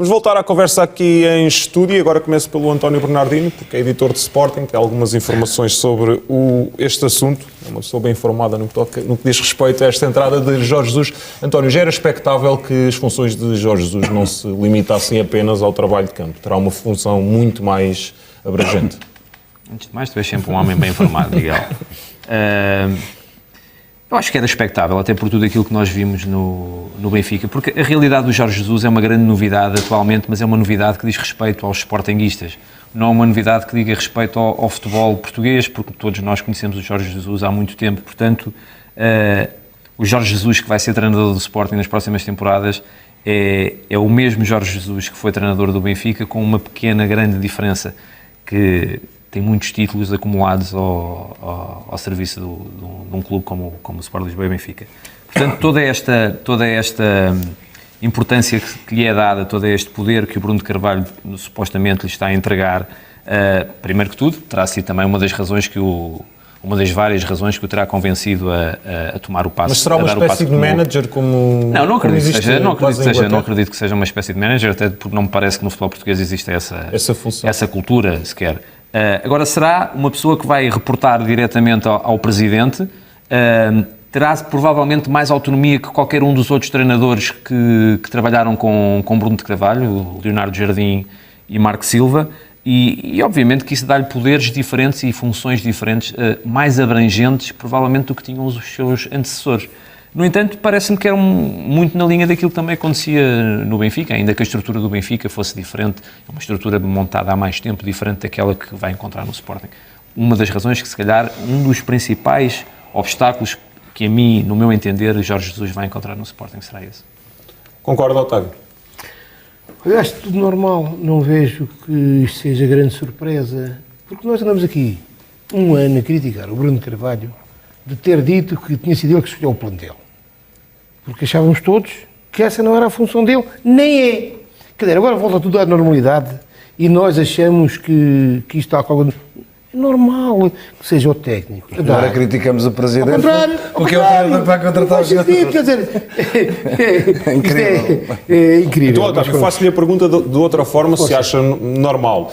Vamos voltar à conversa aqui em estúdio e agora começo pelo António Bernardino, porque é editor de Sporting, tem algumas informações sobre este assunto, é uma pessoa bem informada no que diz respeito a esta entrada de Jorge Jesus. António, já era expectável que as funções de Jorge Jesus não se limitassem apenas ao trabalho de campo, terá uma função muito mais abrangente. Antes de mais, tu és sempre um homem bem informado, Miguel. Eu acho que era expectável, até por tudo aquilo que nós vimos no Benfica, porque a realidade do Jorge Jesus é uma grande novidade atualmente, mas é uma novidade que diz respeito aos sportinguistas. Não é uma novidade que diga respeito ao futebol português, porque todos nós conhecemos o Jorge Jesus há muito tempo. Portanto, o Jorge Jesus que vai ser treinador do Sporting nas próximas temporadas é o mesmo Jorge Jesus que foi treinador do Benfica, com uma pequena, grande diferença, que tem muitos títulos acumulados ao serviço de um clube como o Sport Lisboa e Benfica. Portanto, toda esta importância que lhe é dada, todo este poder que o Bruno de Carvalho supostamente lhe está a entregar, primeiro que tudo, terá sido também uma das várias razões que o terá convencido a tomar o passo. Mas será uma espécie de manager como... Não acredito que seja uma espécie de manager, até porque não me parece que no futebol português existe essa função, essa cultura sequer. Agora, será uma pessoa que vai reportar diretamente ao Presidente, terá provavelmente mais autonomia que qualquer um dos outros treinadores que trabalharam com Bruno de Carvalho, o Leonardo Jardim e Marco Silva, e obviamente que isso dá-lhe poderes diferentes e funções diferentes, mais abrangentes, provavelmente, do que tinham os seus antecessores. No entanto, parece-me que era muito na linha daquilo que também acontecia no Benfica, ainda que a estrutura do Benfica fosse diferente, é uma estrutura montada há mais tempo, diferente daquela que vai encontrar no Sporting. Uma das razões que, se calhar, um dos principais obstáculos que, a mim, no meu entender, Jorge Jesus vai encontrar no Sporting será esse. Concordo, Otávio? Eu acho tudo normal, não vejo que isto seja grande surpresa, porque nós andamos aqui um ano a criticar o Bruno de Carvalho de ter dito que tinha sido ele que escolheu o plantel. Porque achávamos todos que essa não era a função dele, nem é. Quer dizer, agora volta tudo à normalidade e nós achamos que isto está com algo... É normal que seja o técnico. Agora criticamos o Presidente. Ao contrário, porque é o treinador para contratar os jogadores. Quer dizer, é incrível. É incrível. Então, Otávio, faço-lhe a pergunta de outra forma, se acha normal.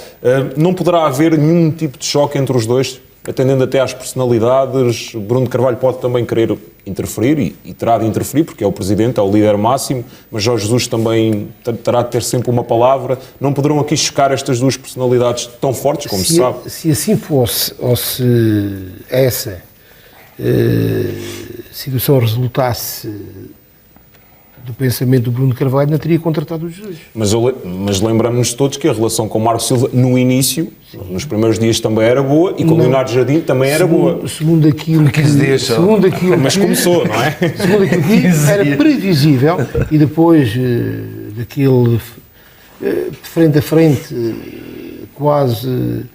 Não poderá haver nenhum tipo de choque entre os dois? Atendendo até às personalidades, Bruno de Carvalho pode também querer interferir e terá de interferir, porque é o Presidente, é o líder máximo, mas Jorge Jesus também terá de ter sempre uma palavra. Não poderão aqui chocar estas duas personalidades tão fortes, como se sabe? Se assim fosse, ou se essa situação resultasse do pensamento do Bruno de Carvalho, não teria contratado o Jesus. Mas lembramos-nos todos que a relação com o Marco Silva, no início, nos primeiros dias também era boa, e com o Leonardo Jardim também era boa. Segundo aquilo que... Mas começou, não é? Segundo aquilo que era previsível, e depois daquele frente a frente, quase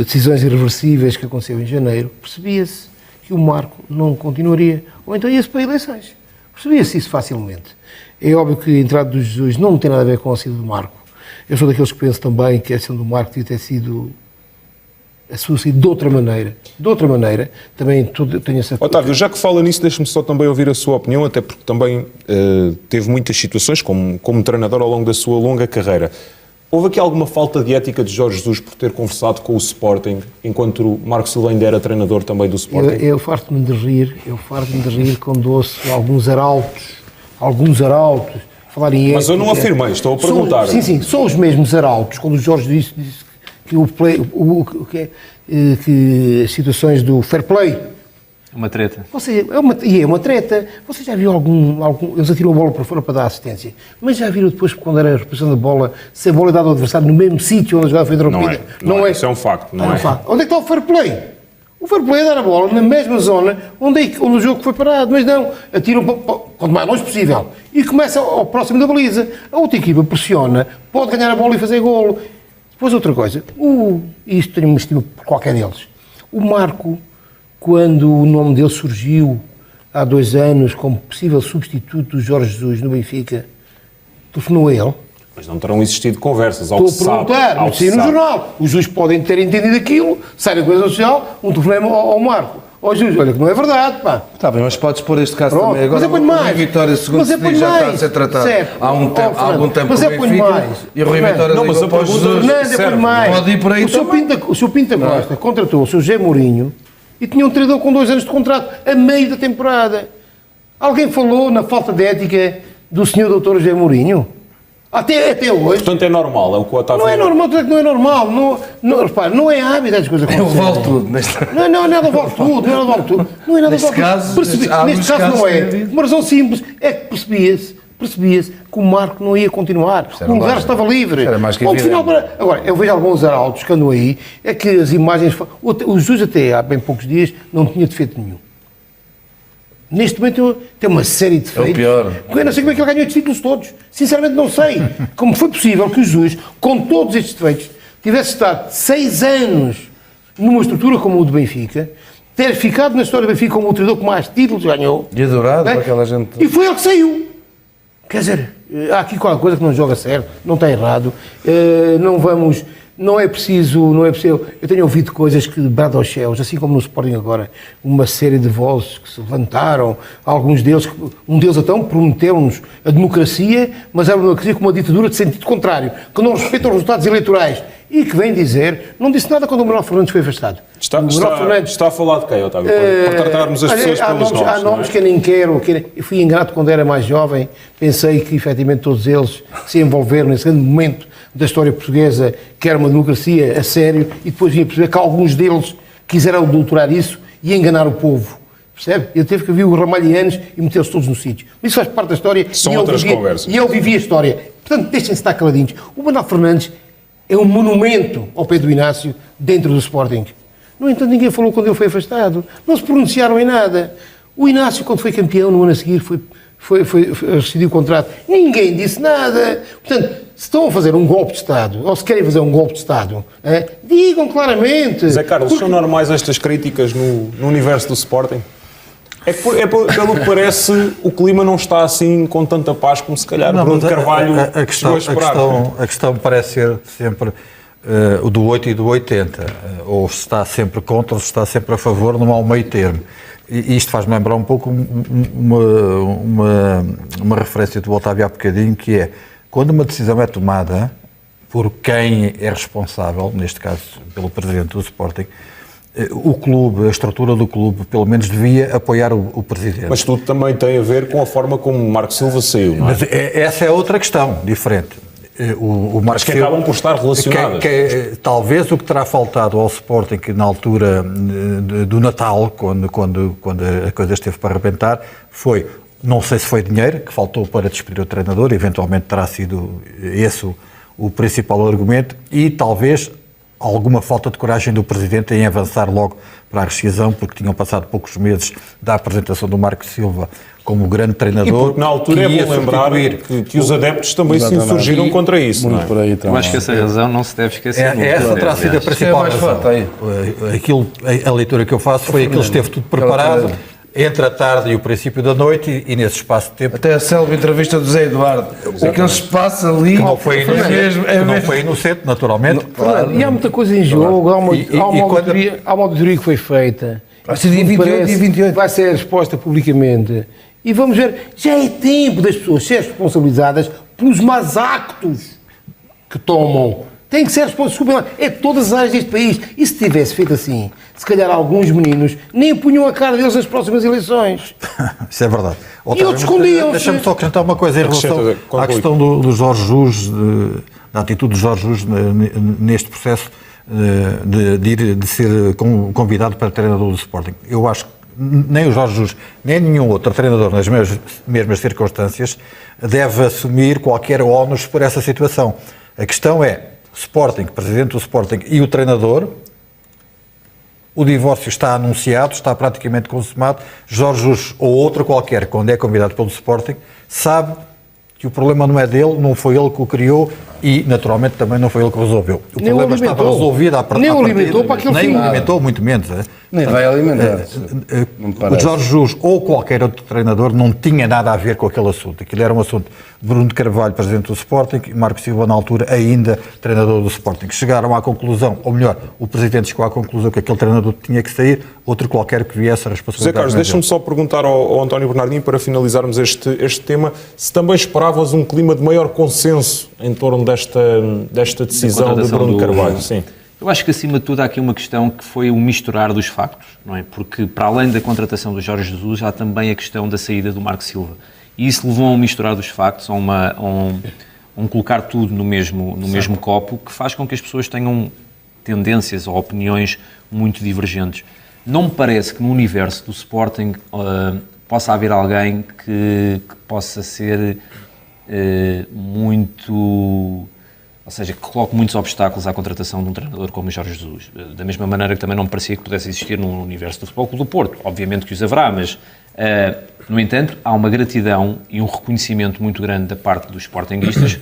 decisões irreversíveis que aconteceu em janeiro, percebia-se que o Marco não continuaria, ou então ia-se para eleições. Percebia-se isso facilmente. É óbvio que a entrada do Jesus não tem nada a ver com a saída do Marco. Eu sou daqueles que penso também que a saída do Marco devia ter sido a sua saída de outra maneira. De outra maneira, também tenho essa... Otávio, já que fala nisso, deixe-me só também ouvir a sua opinião, até porque também teve muitas situações como treinador ao longo da sua longa carreira. Houve aqui alguma falta de ética de Jorge Jesus por ter conversado com o Sporting, enquanto o Marco Silva ainda era treinador também do Sporting? Eu farto-me de rir quando ouço alguns arautos falarem... Mas eu não afirmei, estou a perguntar. Sim, são os mesmos arautos, quando o Jorge disse que as situações do fair play... Uma treta. É uma treta. Você já viu eles atiram a bola para fora para dar assistência, mas já viram depois, quando era a reposição da bola, se a bola é dada ao adversário no mesmo sítio onde a jogada foi interrompida? Não é. Isso é um facto. Não é. Onde é que está o fair play? O fair play é dar a bola na mesma zona onde o jogo foi parado, mas não. Atiram quanto mais longe possível. E começa ao próximo da baliza. A outra equipa pressiona, pode ganhar a bola e fazer golo. Depois outra coisa. Isto tenho uma estima por qualquer deles. O Marco, quando o nome dele surgiu há 2 anos como possível substituto do Jorge Jesus no Benfica, telefonou a ele. Mas não terão existido conversas, ao que se sabe. Estou a perguntar, mas saiu no jornal. Os juízes podem ter entendido aquilo, sai da coisa social, um telefonema ao Marco. Ó Jesus, olha que não é verdade, pá. Está bem, mas podes pôr este caso Pronto, também. Agora, mas eu ponho o Rui mais. Vitória, segundo Mas eu se diz, ponho já está a mais. ser tratado Certo. há algum tempo Mas com eu o ponho Benfica. mais. E o Rui Vitória Não, mas ligou a para o pergunta- Jesus. Fernando, eu serve, ponho mais. Pode ir por aí também. O Sr. Pinta Costa contratou o Sr. José Mourinho e tinha um treinador com 2 anos de contrato, a meio da temporada. Alguém falou na falta de ética do Sr. Dr. José Mourinho? Até hoje. Portanto, é normal, é o que o Otávio... Não é normal, não é normal. Repare, não é hábito as coisas Eu acontecerem. valo tudo. Não é nada vale tudo, não é nada vale tudo. Não é nada Neste vale tudo. caso, há Neste alguns caso casos não é. que- Uma razão simples é que percebia-se que o Marco não ia continuar. era O lugar lógico. estava livre. Era mais que Ponto evidente. final para... Agora, eu vejo alguns arautos que andam aí, é que as imagens... O Jesus até há bem poucos dias não tinha defeito nenhum. Neste momento tem uma série de defeitos. pior. Eu não sei como é que ele ganhou estes títulos todos. Sinceramente não sei. Como foi possível que o Jesus, com todos estes defeitos, tivesse estado 6 anos numa estrutura como o do Benfica, ter ficado na história do Benfica como o treinador que mais títulos ganhou. E adorado Não é? por aquela gente. E foi ele que saiu. Quer dizer, há aqui qualquer coisa que não joga certo, não está errado. Não é preciso. Eu tenho ouvido coisas que bradam aos céus, assim como no Sporting agora, uma série de vozes que se levantaram, alguns deles, um deles então prometeu-nos a democracia, mas era uma democracia com uma ditadura de sentido contrário, que não respeita os resultados eleitorais e que vem dizer, não disse nada quando o Manuel Fernandes foi afastado. Está a falar de quem, Otávio? Para tratarmos as pessoas pelos nomes. Há nomes que eu nem quero. Eu fui ingrato quando era mais jovem. Pensei que, efetivamente, todos eles se envolveram nesse grande momento da história portuguesa, que era uma democracia a sério, e depois vinha perceber que alguns deles quiseram adulterar isso e enganar o povo. Percebe? Ele teve que vir os ramalhianos e metê-los todos no sítio. Mas isso faz parte da história. São outras conversas. E ele vivia a história. Portanto, deixem-se estar caladinhos. O Manuel Fernandes é um monumento ao Pedro Inácio dentro do Sporting. No entanto, ninguém falou quando ele foi afastado. Não se pronunciaram em nada. O Inácio, quando foi campeão, no ano a seguir, rescindiu o contrato. Ninguém disse nada. Portanto, se estão a fazer um golpe de Estado, ou se querem fazer um golpe de Estado, digam claramente. Zé Carlos, são normais estas críticas no universo do Sporting? Pelo que parece, o clima não está assim com tanta paz como se calhar o Bruno Carvalho chegou a esperar. A questão parece ser sempre o do 8 e do 80. Ou se está sempre contra ou se está sempre a favor, não há um meio termo. E isto faz-me lembrar um pouco uma referência do Otávio há bocadinho, que é, quando uma decisão é tomada por quem é responsável, neste caso pelo presidente do Sporting, o clube, a estrutura do clube, pelo menos devia apoiar o presidente. Mas tudo também tem a ver com a forma como o Marco Silva saiu, não é? Mas essa é outra questão, diferente. O Marco que Silva, acabam por estar relacionadas. Talvez o que terá faltado ao Sporting, que na altura do Natal, quando a coisa esteve para arrebentar, foi, não sei se foi dinheiro, que faltou para despedir o treinador, eventualmente terá sido esse o principal argumento, e talvez alguma falta de coragem do Presidente em avançar logo para a rescisão, porque tinham passado poucos meses da apresentação do Marco Silva como grande treinador. E porque na altura é bom lembrar que os adeptos também se insurgiram contra isso, não é? Por aí Eu acho que essa razão não se deve esquecer. Essa terá sido a principal mais razão. forte aí. A leitura que eu faço foi aquilo que esteve tudo preparado entre a tarde e o princípio da noite e nesse espaço de tempo. Até a célebre entrevista do Zé Eduardo. Aquele espaço ali Que não foi mesmo. foi inocente, naturalmente. Claro, e há muita coisa em jogo, há uma auditoria que foi feita. Vai ser dia 28, dia 28. Vai ser exposta publicamente. E vamos ver, já é tempo das pessoas serem responsabilizadas pelos más actos que tomam. Tem que ser responsável. É todas as áreas deste país. E se tivesse feito assim, se calhar alguns meninos nem punham a cara deles nas próximas eleições. Isso é verdade. E outros escondiam-se. Deixa-me só acrescentar uma coisa em relação à questão do Jorge Jesus, da atitude do Jorge Jesus neste processo de ser convidado para treinador do Sporting. Eu acho que nem o Jorge Jesus, nem nenhum outro treinador nas mesmas circunstâncias deve assumir qualquer ónus por essa situação. A questão é, Sporting, presidente do Sporting e o treinador, o divórcio está anunciado, está praticamente consumado. Jorge Jesus ou outro qualquer, quando é convidado pelo Sporting, sabe que o problema não é dele, não foi ele que o criou e, naturalmente, também não foi ele que resolveu. O Nem problema o estava alimentou. resolvido à partida. Nem o alimentou para aquele Nem fim. o alimentou, muito menos. Nem vai alimentar. Não me O parece. Jorge Jesus ou qualquer outro treinador não tinha nada a ver com aquele assunto. Aquilo era um assunto de Bruno de Carvalho, presidente do Sporting, e Marco Silva, na altura, ainda treinador do Sporting. Chegaram à conclusão, ou melhor, o presidente chegou à conclusão que aquele treinador tinha que sair, outro qualquer que viesse a José responsabilidade. Carlos, deixa-me só perguntar ao António Bernardinho, para finalizarmos este tema, se também esperavas um clima de maior consenso em torno desta decisão de Bruno de Carvalho. Sim. Eu acho que, acima de tudo, há aqui uma questão que foi o misturar dos factos, não é? Porque, para além da contratação do Jorge Jesus, há também a questão da saída do Marco Silva. E isso levou a um misturar dos factos, a um colocar tudo no mesmo copo, que faz com que as pessoas tenham tendências ou opiniões muito divergentes. Não me parece que no universo do Sporting possa haver alguém que possa ser muito... Ou seja, que coloque muitos obstáculos à contratação de um treinador como o Jorge Jesus. Da mesma maneira que também não me parecia que pudesse existir no universo do Futebol Clube do Porto. Obviamente que os haverá, mas, no entanto, há uma gratidão e um reconhecimento muito grande da parte dos sportinguistas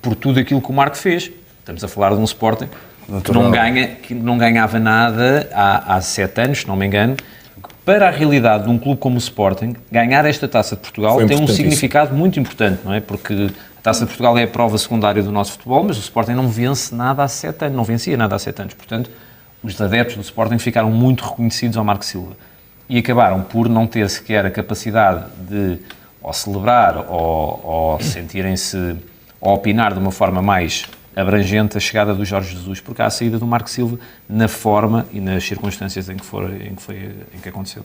por tudo aquilo que o Marco fez. Estamos a falar de um Sporting que não ganhava nada há 7 anos, se não me engano. Para a realidade de um clube como o Sporting, ganhar esta Taça de Portugal tem um significado muito importante, não é? Porque a Taça de Portugal é a prova secundária do nosso futebol, mas o Sporting não vence nada há 7 anos, não vencia nada há 7 anos. Portanto, os adeptos do Sporting ficaram muito reconhecidos ao Marco Silva e acabaram por não ter sequer a capacidade de ou celebrar ou sentirem-se, ou opinar de uma forma mais abrangente a chegada do Jorge Jesus, porque há a saída do Marco Silva na forma e nas circunstâncias em que aconteceu.